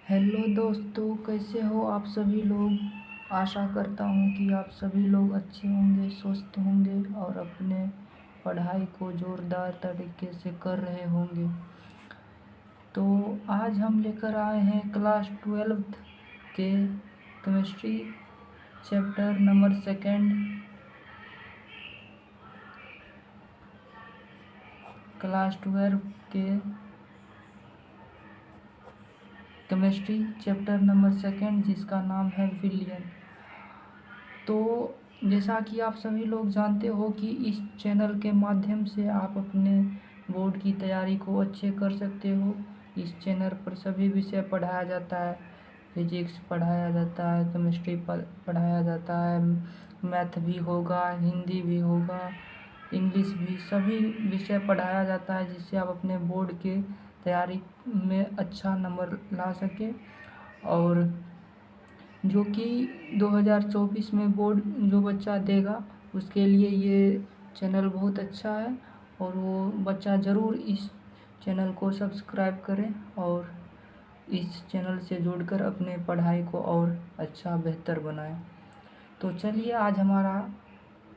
Hello दोस्तों, कैसे हो आप सभी लोग। आशा करता हूँ कि आप सभी लोग अच्छे होंगे, स्वस्थ होंगे और अपने पढ़ाई को ज़ोरदार तरीके से कर रहे होंगे। तो आज हम लेकर आए हैं क्लास 12th के केमिस्ट्री चैप्टर नंबर 2। क्लास 12 के केमिस्ट्री चैप्टर नंबर 2 जिसका नाम है विलियन। तो जैसा कि आप सभी लोग जानते हो कि इस चैनल के माध्यम से आप अपने बोर्ड की तैयारी को अच्छे कर सकते हो। इस चैनल पर सभी विषय पढ़ाया जाता है। फिजिक्स पढ़ाया जाता है, केमिस्ट्री पढ़ाया जाता है, मैथ भी होगा, हिंदी भी होगा, इंग्लिश भी, सभी विषय पढ़ाया जाता है जिससे आप अपने बोर्ड के तैयारी में अच्छा नंबर ला सकें। और जो कि 2024 में बोर्ड जो बच्चा देगा उसके लिए ये चैनल बहुत अच्छा है और वो बच्चा ज़रूर इस चैनल को सब्सक्राइब करें और इस चैनल से जुड़कर अपने पढ़ाई को और अच्छा बेहतर बनाएं। तो चलिए, आज हमारा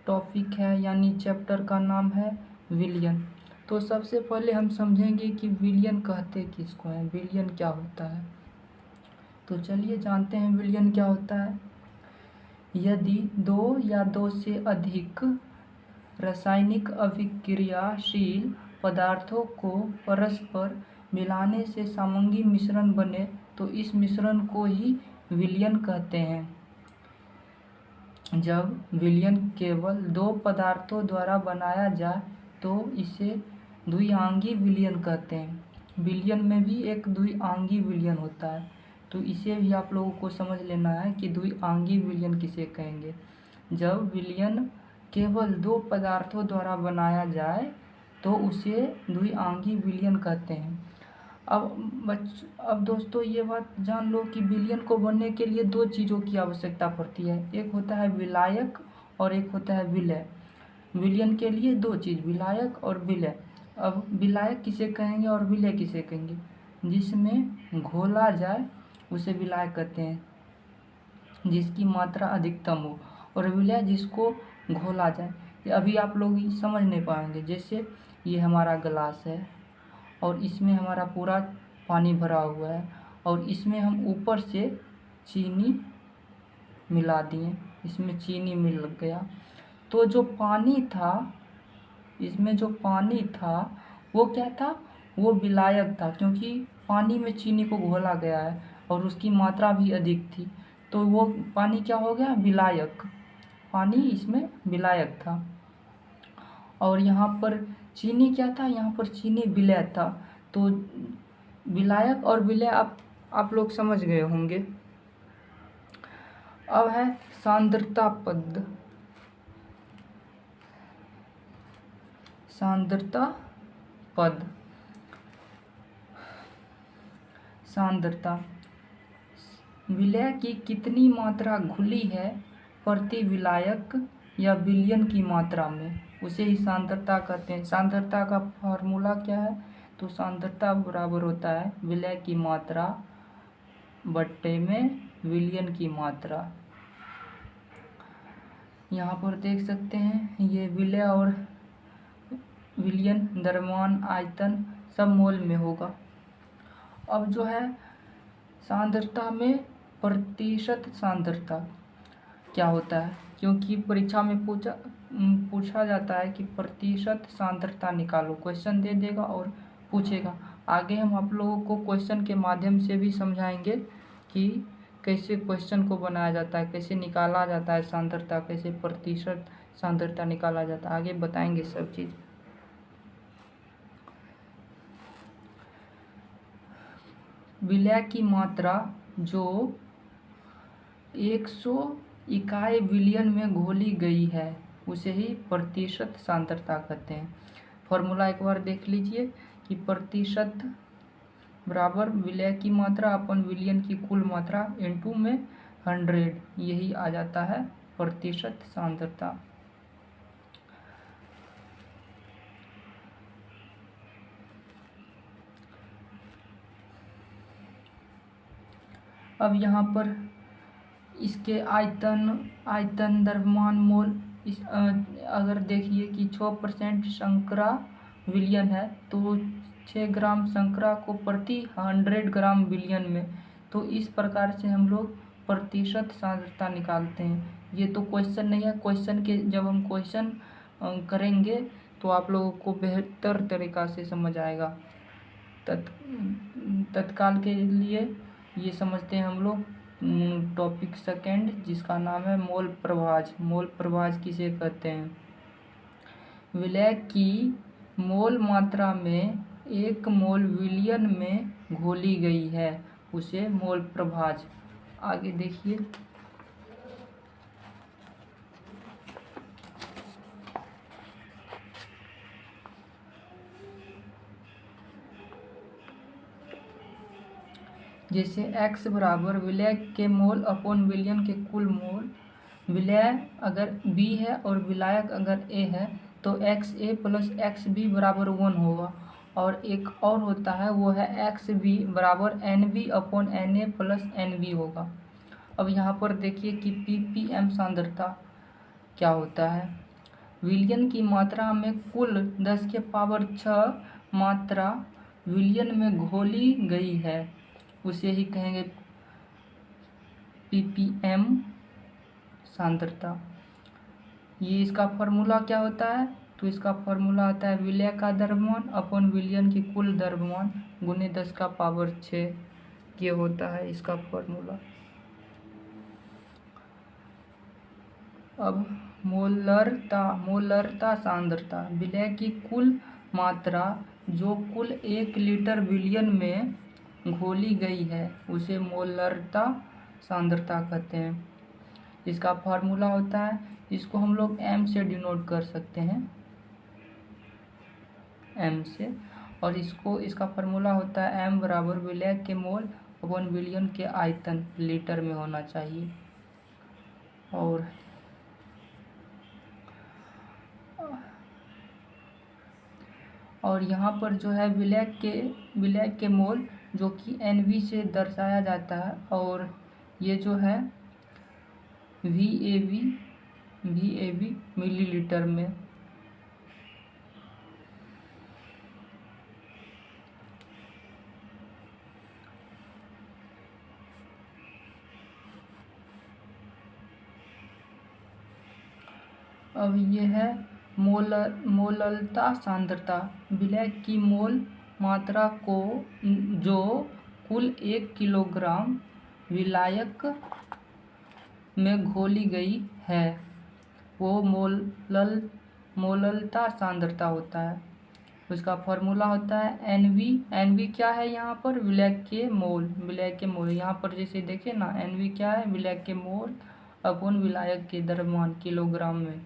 टॉपिक है यानी चैप्टर का नाम है विलियन। तो सबसे पहले हम समझेंगे कि विलियन कहते किसको हैं, विलियन क्या होता है। तो चलिए जानते हैं विलियन क्या होता है। यदि दो या दो से अधिक रासायनिक अभिक्रियाशील पदार्थों को परस्पर मिलाने से सामग्री मिश्रण बने तो इस मिश्रण को ही विलयन कहते हैं। जब विलयन केवल दो पदार्थों द्वारा बनाया जाए तो इसे द्विआंगी विलयन कहते हैं। विलयन में भी एक द्विआंगी विलयन होता है, तो इसे भी आप लोगों को समझ लेना है कि द्विआंगी विलयन किसे कहेंगे। जब विलयन केवल दो पदार्थों द्वारा बनाया जाए तो उसे द्विआंगी विलयन कहते हैं। अब दोस्तों ये बात जान लो कि विलयन को बनने के लिए दो चीज़ों की आवश्यकता पड़ती है, एक होता है विलायक और एक होता है विलय। विलयन के लिए दो चीज़, विलायक और विलय। अब विलायक किसे कहेंगे और विलय किसे कहेंगे। जिसमें घोला जाए उसे विलायक कहते हैं, जिसकी मात्रा अधिकतम हो, और विलय जिसको घोला जाए। ये अभी आप लोग समझ नहीं पाएंगे। जैसे ये हमारा गिलास है और इसमें हमारा पूरा पानी भरा हुआ है और इसमें हम ऊपर से चीनी मिला दिए, इसमें चीनी मिल गया तो जो पानी था, इसमें जो पानी था वो क्या था, वो विलायक था, क्योंकि पानी में चीनी को घोला गया है और उसकी मात्रा भी अधिक थी, तो वो पानी क्या हो गया, विलायक। पानी इसमें विलायक था। और यहाँ पर चीनी क्या था, यहाँ पर चीनी विलय था। तो विलायक और विलय आप लोग समझ गए होंगे। अब है सांद्रता पद। सांद्रता पद, सांद्रता विलय की कितनी मात्रा घुली है प्रति विलायक या विलयन की मात्रा में, उसे ही सांद्रता कहते हैं। सांद्रता का फार्मूला क्या है, तो सांद्रता बराबर होता है विलय की मात्रा बट्टे में विलयन की मात्रा। यहाँ पर देख सकते हैं ये विलय और विलयन द्रव्यमान आयतन सब मोल में होगा। अब जो है सांद्रता में प्रतिशत सांद्रता क्या होता है, क्योंकि परीक्षा में पूछा जाता है कि प्रतिशत सांद्रता निकालो, क्वेश्चन दे देगा और पूछेगा। आगे हम आप लोगों को क्वेश्चन के माध्यम से भी समझाएंगे कि कैसे क्वेश्चन को बनाया जाता है, कैसे निकाला जाता है सांद्रता, कैसे प्रतिशत सांद्रता निकाला जाता है, आगे बताएंगे सब चीज़। विलय की मात्रा जो 100 इकाई विलयन में घोली गई है उसे ही प्रतिशत सांद्रता कहते हैं। फॉर्मूला एक बार देख लीजिए कि प्रतिशत बराबर विलय की मात्रा अपन विलयन की कुल मात्रा इनटू में 100, यही आ जाता है प्रतिशत सांद्रता। अब यहाँ पर इसके आयतन द्रव्यमान मोल अगर देखिए कि 6% शर्करा विलयन है तो 6 ग्राम शर्करा को प्रति 100 ग्राम विलयन में, तो इस प्रकार से हम लोग प्रतिशत सांद्रता निकालते हैं। ये तो क्वेश्चन नहीं है, क्वेश्चन के जब हम क्वेश्चन करेंगे तो आप लोगों को बेहतर तरीक़ा से समझ आएगा। तत्काल के लिए ये समझते हैं हम लोग टॉपिक सेकंड, जिसका नाम है मोल प्रभाज। मोल प्रभाज किसे कहते हैं? विलय की मोल मात्रा में 1 मोल विलयन में घोली गई है, उसे मोल प्रभाज। आगे देखिए, जैसे x बराबर विलय के मोल अपॉन विलयन के कुल मोल। विलय अगर b है और विलायक अगर a है तो XA प्लस XB बराबर 1 होगा। और एक और होता है वो है XB बराबर NB upon NA plus NB होगा। अब यहाँ पर देखिए कि ppm सांद्रता क्या होता है। विलयन की मात्रा में कुल 10⁶ मात्रा विलयन में घोली गई है, उसे ही कहेंगे ppm सांद्रता। ये इसका फॉर्मूला क्या होता है? तो इसका फॉर्मूला होता है विलय का द्रव्यमान अपॉन विलयन की कुल द्रव्यमान गुने 10⁶ ये होता है इसका फॉर्मूला। अब मोलरता सांद्रता, विलय की कुल मात्रा जो कुल 1 लीटर विलयन में घोली गई है, उसे मोलरता सांद्रता कहते हैं। इसका फार्मूला होता है, इसको हम लोग m से डिनोट कर सकते हैं, m से। और इसका फार्मूला होता है m बराबर विलय के मोल अपॉन विलयन के आयतन लीटर में होना चाहिए। और यहाँ पर जो है विलय के मोल जो कि NV से दर्शाया जाता है, और ये जो है VAB मिलीलीटर में। अब ये है मोललता सांद्रता, विलय की मोल मात्रा को जो कुल 1 किलोग्राम विलायक में घोली गई है, वो मोललता सांद्रता होता है। उसका फॉर्मूला होता है NV क्या है यहाँ पर? विलय के मोल। यहाँ पर जैसे देखें ना, NV क्या है? विलय के मोल अपॉन विलायक के द्रव्यमान किलोग्राम में।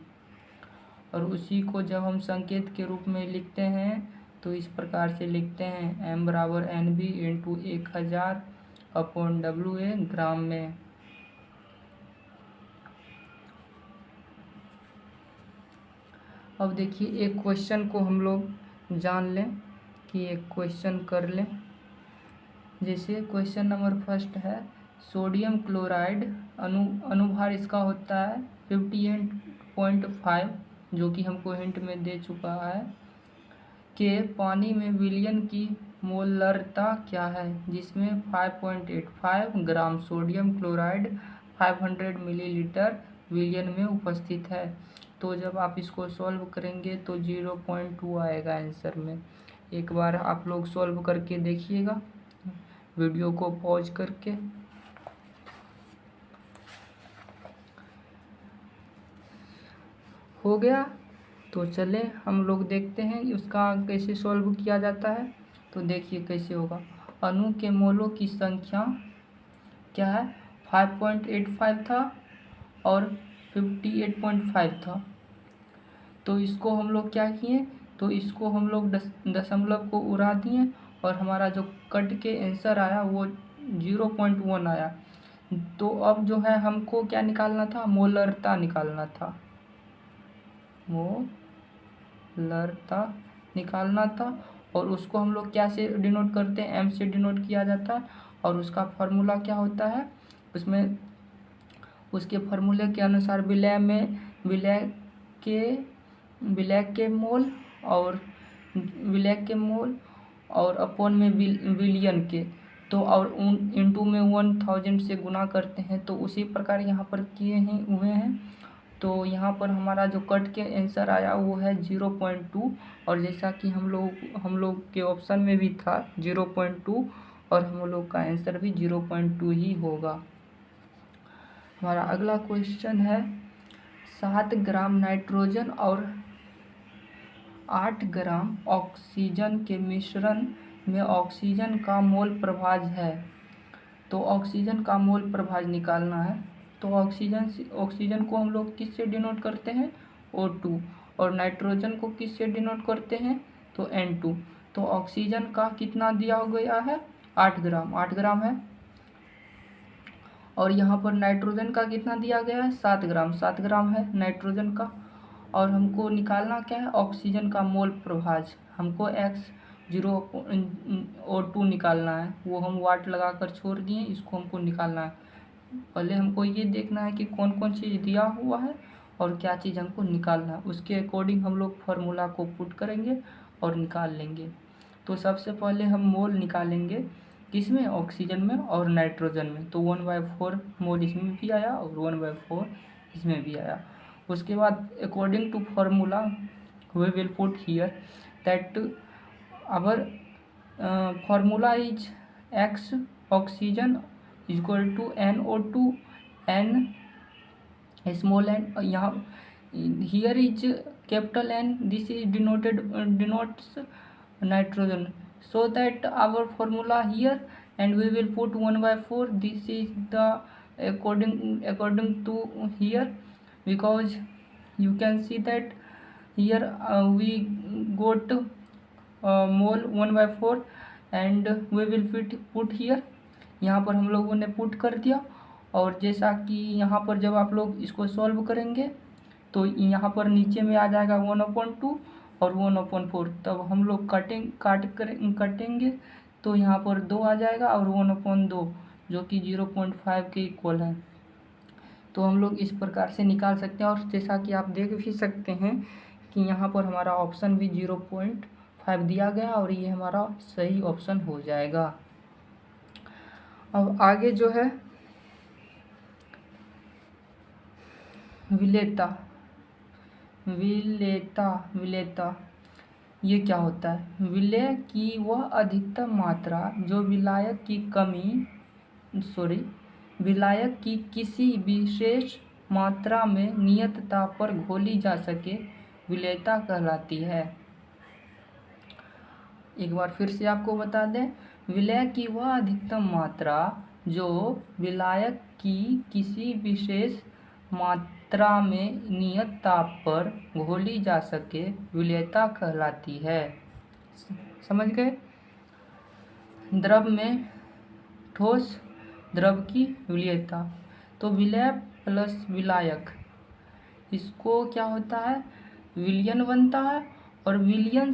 और उसी को जब हम संकेत के रूप में लिखते हैं तो इस प्रकार से लिखते हैं m बराबर NB इंटू 1000 अपॉन WA ग्राम में। अब देखिए एक क्वेश्चन को हम लोग जान लें कि एक क्वेश्चन कर लें। जैसे क्वेश्चन नंबर फर्स्ट है, सोडियम क्लोराइड अनुभार इसका होता है 58.5, जो कि हमको हिंट में दे चुका है, के पानी में विलयन की मोलरता क्या है, जिसमें 5.85 ग्राम सोडियम क्लोराइड 500 मिलीलीटर विलयन में उपस्थित है। तो जब आप इसको सॉल्व करेंगे तो 0.2 आएगा आंसर में। एक बार आप लोग सॉल्व करके देखिएगा वीडियो को पॉज करके। हो गया? तो चले हम लोग देखते हैं उसका कैसे सॉल्व किया जाता है। तो देखिए कैसे होगा। अणु के मोलों की संख्या क्या है? 5.85 था और 58.5 था। तो इसको हम लोग क्या किए, तो इसको हम लोग दशमलव को उड़ा दिए और हमारा जो कट के आंसर आया वो 0.1 आया। तो अब जो है हमको क्या निकालना था? मोलरता निकालना था, मोलरता निकालना था। और उसको हम लोग क्या से डिनोट करते हैं? m से डिनोट किया जाता है। और उसका फार्मूला क्या होता है, उसमें उसके फार्मूले के अनुसार विलय के मोल और अपॉन में विलियन के, तो और इंटू में 1000 से गुना करते हैं। तो उसी प्रकार यहाँ पर हुए हैं। तो यहाँ पर हमारा जो कट के आंसर आया वो है 0.2, और जैसा कि हम लोग के ऑप्शन में भी था 0.2, और हम लोग का आंसर भी 0.2 ही होगा। हमारा अगला क्वेश्चन है 7 ग्राम नाइट्रोजन और 8 ग्राम ऑक्सीजन के मिश्रण में ऑक्सीजन का मोल प्रभाज है। तो ऑक्सीजन का मोल प्रभाज निकालना है। तो ऑक्सीजन को हम लोग किस से डिनोट करते हैं, O2, और नाइट्रोजन को किस से डिनोट करते हैं, तो N2। तो ऑक्सीजन का कितना दिया गया है, 8 ग्राम है, और यहाँ पर नाइट्रोजन का कितना दिया गया है, 7 ग्राम है नाइट्रोजन का। और हमको निकालना क्या है, ऑक्सीजन का मोल प्रभाज। हमको X0O2 निकालना है, वो हम वाट लगा कर छोड़ दिए, इसको हमको निकालना है। पहले हमको ये देखना है कि कौन कौन चीज़ दिया हुआ है और क्या चीज़ हमको निकालना है, उसके अकॉर्डिंग हम लोग फार्मूला को पुट करेंगे और निकाल लेंगे। तो सबसे पहले हम मोल निकालेंगे, किसमें, ऑक्सीजन में और नाइट्रोजन में। तो 1/4 मोल इसमें भी आया और 1/4 इसमें भी आया। उसके बाद according to formula we will put here that our formula is X oxygen equal to NO2 N small n, यहाँ here is capital N, this is denotes nitrogen, so that our formula here, and we will put 1/4, this is the according to here, because you can see that here we got mole 1/4 and we will put here, यहाँ पर हम लोगों ने put कर दिया। और जैसा कि यहाँ पर जब आप लोग इसको सॉल्व करेंगे तो यहाँ पर नीचे में आ जाएगा 1/2 और 1/4, तब हम लोग कटेंगे तो यहाँ पर 2 आ जाएगा और 1/2 जो कि 0.5 के इक्वल है। तो हम लोग इस प्रकार से निकाल सकते हैं। और जैसा कि आप देख भी सकते हैं कि यहाँ पर हमारा ऑप्शन भी 0.5 दिया गया और ये हमारा सही ऑप्शन हो जाएगा। अब आगे जो है विलेयता ये क्या होता है, विलेय की वह अधिकतम मात्रा जो विलायक की किसी विशेष मात्रा में नियत ताप पर घोली जा सके, विलेयता कहलाती है। एक बार फिर से आपको बता दें, विलेय की वह अधिकतम मात्रा जो विलायक की किसी विशेष मात्रा में नियत ताप पर घोली जा सके, विलेयता कहलाती है। समझ गए। द्रव में ठोस द्रव की विलेयता, तो विलेय प्लस विलायक, इसको क्या होता है, विलयन बनता है। और विलयन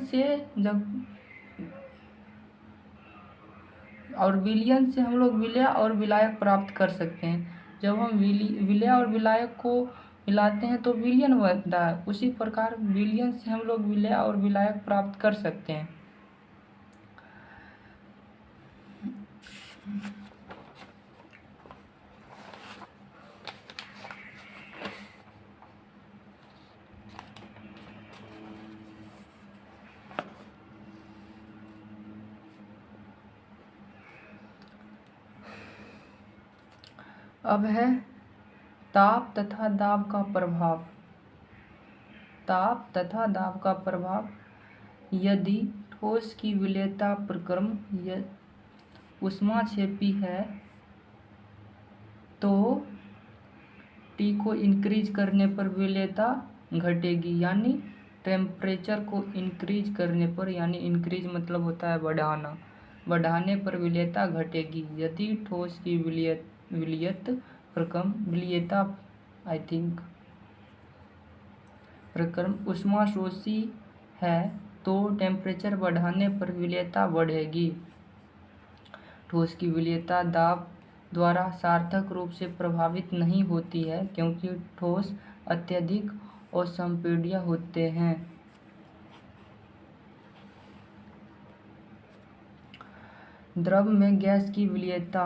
से हम लोग विलेय और विलायक प्राप्त कर सकते हैं। जब हम विलेय और विलायक को मिलाते हैं तो विलयन बनता है, उसी प्रकार विलयन से हम लोग विलेय और विलायक प्राप्त कर सकते हैं। अब है ताप तथा दाब का प्रभाव। ताप तथा दाब का प्रभाव, यदि ठोस की विलेयता प्रक्रम ऊष्माक्षेपी है तो T को इंक्रीज करने पर विलेयता घटेगी, यानी टेम्परेचर को इंक्रीज करने पर, यानी इंक्रीज मतलब होता है बढ़ाने पर विलेयता घटेगी। यदि ठोस की विलेयता प्रक्रम ऊष्माशोषी है तो टेम्परेचर बढ़ाने पर विलेयता बढ़ेगी। ठोस की विलीयता दाब द्वारा सार्थक रूप से प्रभावित नहीं होती है क्योंकि ठोस अत्यधिक असंपीड्य होते हैं। द्रव में गैस की विलीयता,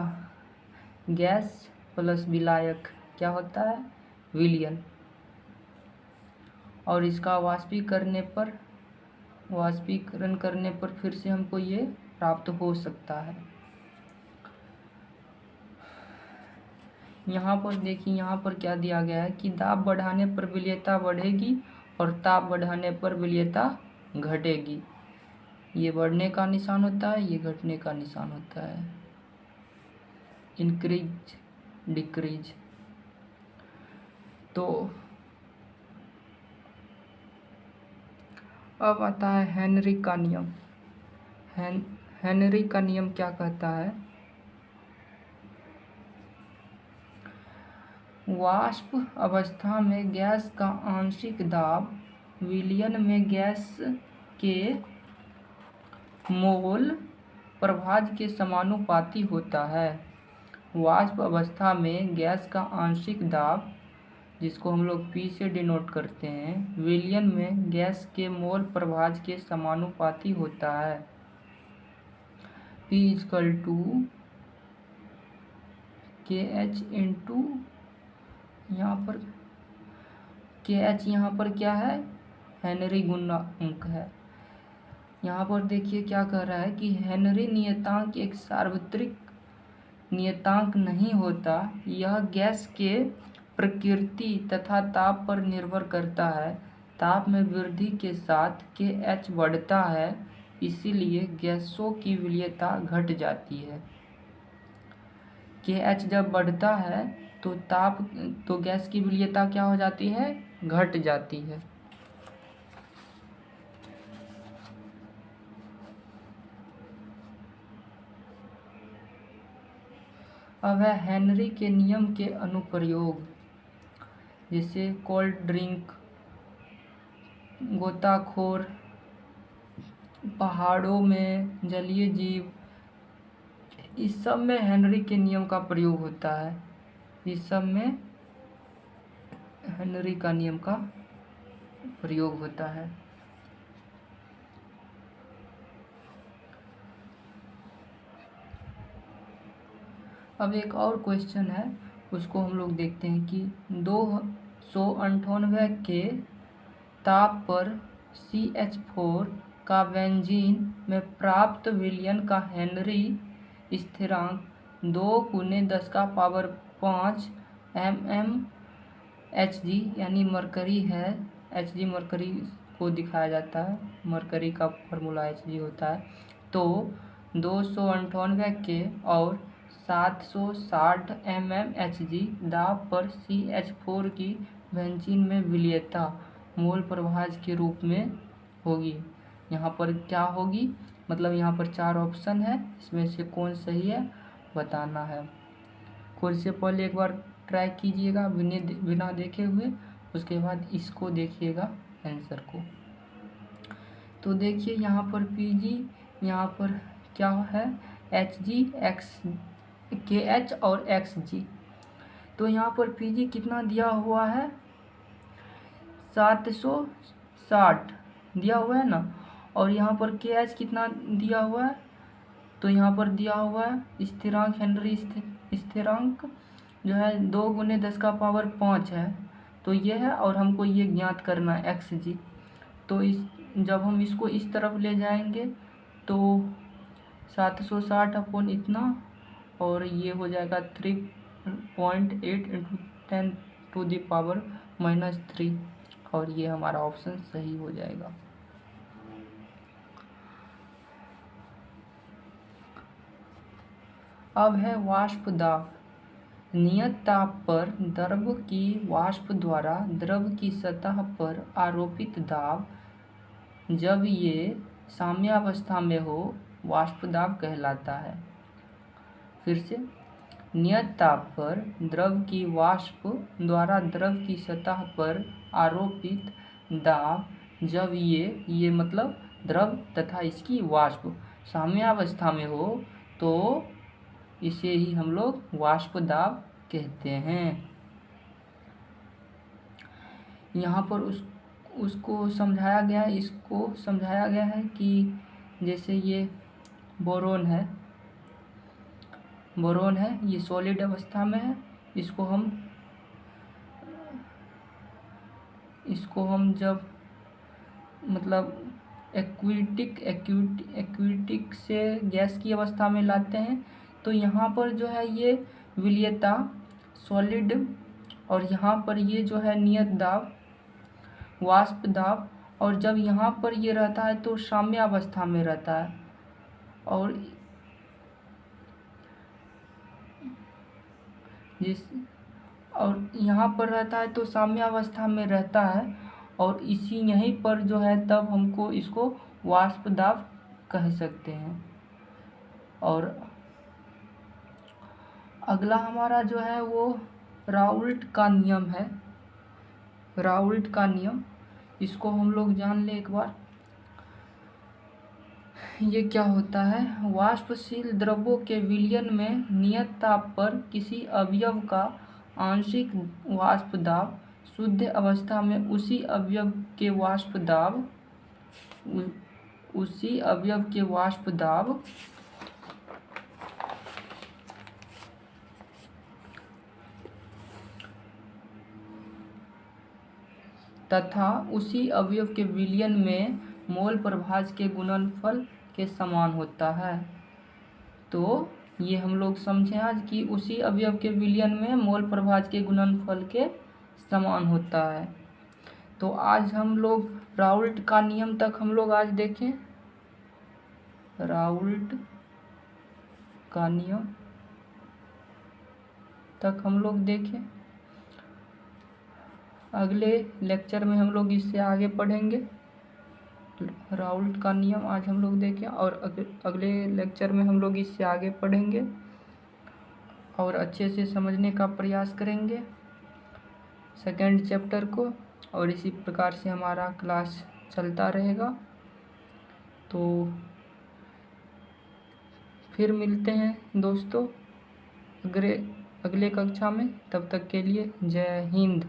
गैस प्लस विलायक क्या होता है, विलयन, और इसका वाष्पीकरण करने पर फिर से हमको ये प्राप्त हो सकता है। यहाँ पर देखिए, यहाँ पर क्या दिया गया है कि दाब बढ़ाने पर विलीयता बढ़ेगी और ताप बढ़ाने पर विलीयता घटेगी। ये बढ़ने का निशान होता है, ये घटने का निशान होता है, इंक्रीज डिक्रीज। तो अब आता है हेनरी का नियम। हेनरी का नियम क्या कहता है, वाष्प अवस्था में गैस का आंशिक दाब विलयन में गैस के मोल प्रभाज के समानुपाती होता है। वाष्प अवस्था में गैस का आंशिक दाब, जिसको हम लोग P से डिनोट करते हैं, विलयन में गैस के मोल प्रभाज के समानुपाती होता है। P equal to KH into, यहाँ पर KH यहाँ पर क्या है, हेनरी गुणांक है। यहाँ पर देखिए क्या कह रहा है कि हेनरी नियतांक एक सार्वत्रिक नियतांक नहीं होता, यह गैस के प्रकृति तथा ताप पर निर्भर करता है। ताप में वृद्धि के साथ KH बढ़ता है, इसीलिए गैसों की विलीयता घट जाती है। KH जब बढ़ता है तो गैस की विलीयता क्या हो जाती है, घट जाती है। अब है हेनरी के नियम के अनुप्रयोग, जैसे कोल्ड ड्रिंक, गोताखोर, पहाड़ों में जलीय जीव, इस सब में हेनरी के नियम का प्रयोग होता है। इस सब में हेनरी का नियम का प्रयोग होता है। अब एक और क्वेश्चन है, उसको हम लोग देखते हैं कि 298 के ताप पर CH4 का बेंजीन में प्राप्त विलयन का हेनरी स्थिरांक 2 × 10⁵ mmHg यानी मरकरी है। Hg मरकरी को दिखाया जाता है, मरकरी का फॉर्मूला Hg होता है। तो 298 के और 760 mmHg दाब पर CH4 की बेंजीन में विलीयता मोल प्रभाज के रूप में होगी। यहाँ पर क्या होगी, मतलब यहाँ पर 4 ऑप्शन है, इसमें से कौन सही है बताना है। खुद से पहले एक बार ट्राई कीजिएगा बिना देखे हुए, उसके बाद इसको देखिएगा आंसर को। तो देखिए यहाँ पर Pg, यहाँ पर क्या है, Hg, KH और Xg। तो यहाँ पर Pg कितना दिया हुआ है, 760 दिया हुआ है ना, और यहाँ पर KH कितना दिया हुआ है, तो यहाँ पर दिया हुआ है स्थिरांक, हेनरी स्थिरांक जो है 2 × 10⁵ है, तो ये है, और हमको ये ज्ञात करना है Xg। तो जब हम इसको इस तरफ ले जाएंगे तो 760 अपॉन इतना, और ये हो जाएगा 3.8 × 10⁻⁻3, और ये हमारा ऑप्शन सही हो जाएगा। अब है वाष्प दाब। नियत ताप पर द्रव की वाष्प द्वारा द्रव की सतह पर आरोपित दाब, जब ये साम्यावस्था में हो, वाष्प दाब कहलाता है। फिर से, नियत ताप पर द्रव की वाष्प द्वारा द्रव की सतह पर आरोपित दाब, जब ये मतलब द्रव तथा इसकी वाष्प साम्यावस्था में हो, तो इसे ही हम लोग वाष्प दाब कहते हैं। यहाँ पर उसको समझाया गया है, इसको समझाया गया है कि जैसे ये बोरोन है, ये सॉलिड अवस्था में है। इसको हम जब मतलब एक्विटिक से गैस की अवस्था में लाते हैं तो यहाँ पर जो है ये विलीयता सॉलिड, और यहाँ पर ये जो है नियत दाब वाष्प दाब, और जब यहाँ पर ये रहता है तो साम्य अवस्था में रहता है, और यहाँ पर रहता है तो साम्य अवस्था में रहता है, और इसी यहीं पर जो है तब हमको इसको वाष्प दाब कह सकते हैं। और अगला हमारा जो है वो राउल्ट का नियम है। राउल्ट का नियम, इसको हम लोग जान ले एक बार। ये क्या होता है? वाष्पशील द्रव्यों के विलयन में नियत ताप पर किसी अवयव का आंशिक वाष्प दाब शुद्ध अवस्था में उसी अवयव के वाष्प दाब तथा उसी अवयव के विलयन में मोल प्रभाज के गुणनफल के समान होता है। तो ये हम लोग समझे आज कि उसी अवयव के विलयन में मोल प्रभाज के गुणनफल के समान होता है। तो आज हम लोग राउल्ट का नियम तक हम लोग आज देखें। राउल्ट का नियम तक हम लोग देखें। अगले लेक्चर में हम लोग इससे आगे पढ़ेंगे। राउल्ट का नियम आज हम लोग देखें, और अगले लेक्चर में हम लोग इससे आगे पढ़ेंगे और अच्छे से समझने का प्रयास करेंगे सेकेंड चैप्टर को, और इसी प्रकार से हमारा क्लास चलता रहेगा। तो फिर मिलते हैं दोस्तों अगले कक्षा में। तब तक के लिए जय हिंद।